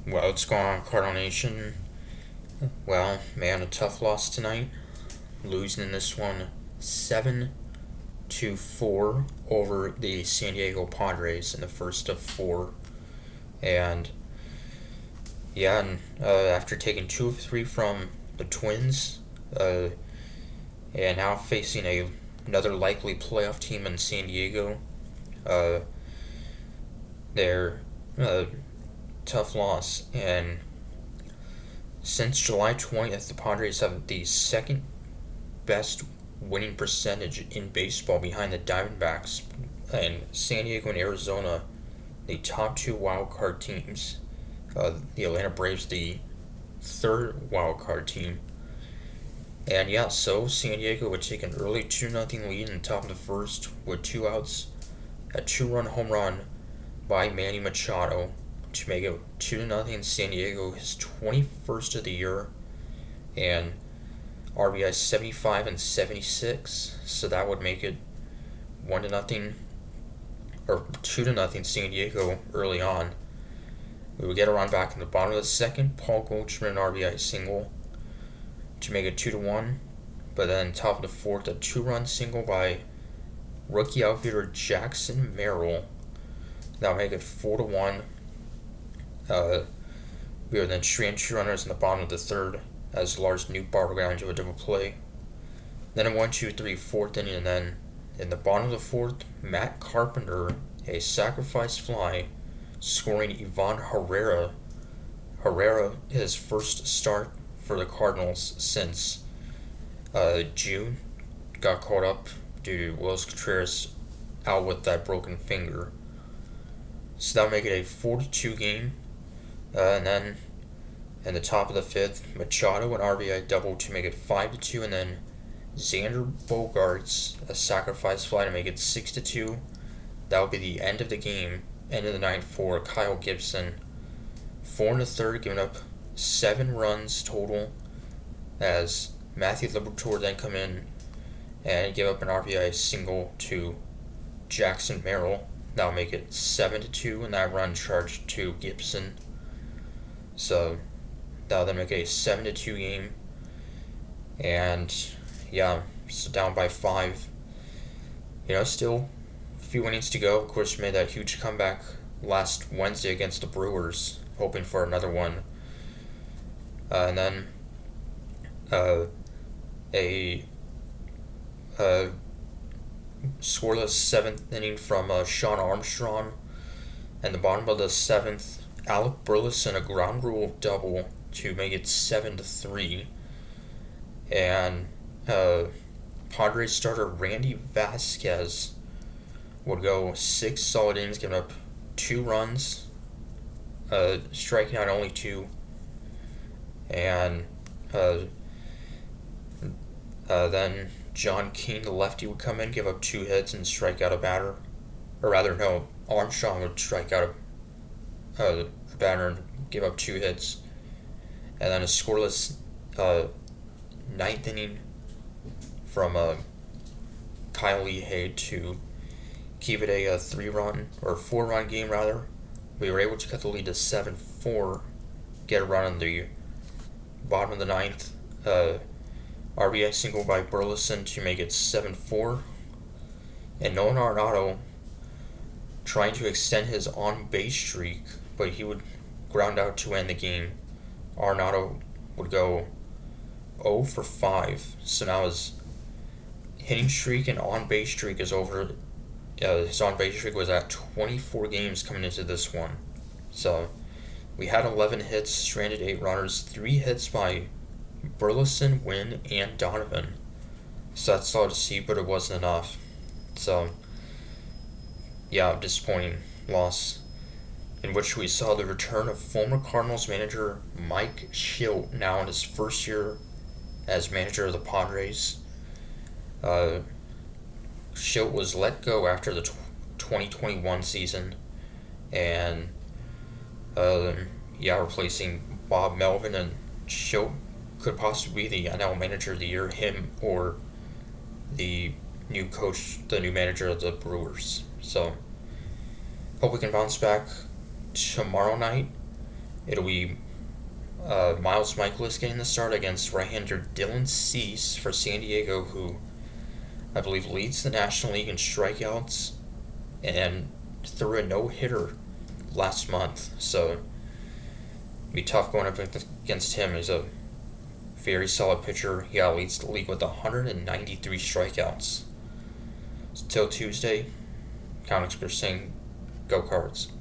Well, what's going on, Cardinal Nation? Well, man, a tough loss tonight. Losing in this one 7-4 over the San Diego Padres in the first of four. And after taking 2 of 3 from the Twins, and now facing another likely playoff team in San Diego, uh, they're tough loss. And since July 20th, the Padres have the second best winning percentage in baseball behind the Diamondbacks, and San Diego and Arizona, the top two wild card teams. The Atlanta Braves, the third wild card team. And yeah, so San Diego would take an early 2-0 lead in the top of the first with 2 outs. A 2-run home run by Manny Machado to make it 2-0. San Diego, his 21st of the year, and RBI 75 and 76. So that would make it 1-0 or 2-0 San Diego early on. We would get a run back in the bottom of the second. Paul Goldschmidt an RBI single to make it 2-1. But then top of the fourth, a 2-run single by rookie outfielder Jackson Merrill. That would make it 4-1. We would then strand 2 runners in the bottom of the third as Lars Nootbaar would go into a double play. Then a 1-2-3 fourth inning, and then in the bottom of the fourth, Matt Carpenter, a sacrifice fly, scoring Ivan Herrera. Herrera, his first start for the Cardinals since June, got caught up due to Willis Contreras out with that broken finger. So that'll make it a 4-2 game. And then in the top of the fifth, Machado an RBI double to make it 5-2, and then Xander Bogaerts a sacrifice fly to make it 6-2. That would be the end of the game, end of the ninth for Kyle Gibson. 4 in the third, giving up 7 runs total, as Matthew Liberatore then come in and give up an RBI single to Jackson Merrill. That'll make it 7-2, and that run charged to Gibson. So that'll then make it a 7-2 game. And yeah, so down by 5. Still a few innings to go. Of course, made that huge comeback last Wednesday against the Brewers, hoping for another one. And then a scoreless 7th inning from Sean Armstrong. And the bottom of the 7th, Alec Burleson a ground rule double to make it 7-3. And Padres starter Randy Vasquez would go 6 solid innings, giving up 2 runs, striking out only 2. And then John King, the lefty, would come in, give up 2 hits, and strike out a batter. Or rather, no, Armstrong would strike out a batter and give up 2 hits. And then a scoreless 9th inning from Kyle Lee to keep it a 3-run or 4-run game rather. We were able to cut the lead to 7-4, get a run on the bottom of the 9th. RBI single by Burleson to make it 7-4. And Nolan Arenado trying to extend his on-base streak, but he would ground out to end the game. Arenado would go 0 for 5. So now his hitting streak and on-base streak is over. His on-base streak was at 24 games coming into this one. So we had 11 hits, stranded 8 runners, 3 hits by Burleson, Wynn, and Donovan. So that's all to see, but it wasn't enough. So yeah, disappointing loss, in which we saw the return of former Cardinals manager Mike Shildt, now in his first year as manager of the Padres. Shildt was let go after the 2021 season, and replacing Bob Melvin, and Shildt could possibly be the NL Manager of the Year, him or the new coach, the new manager of the Brewers. So hope we can bounce back tomorrow night It'll be Miles Michaelis getting the start against right-hander Dylan Cease for San Diego, who I believe leads the National League in strikeouts and threw a no-hitter last month. So it'll be tough going up against him. He's a very solid pitcher. He leads the league with 193 strikeouts. Till Tuesday, comics are saying, go Cards.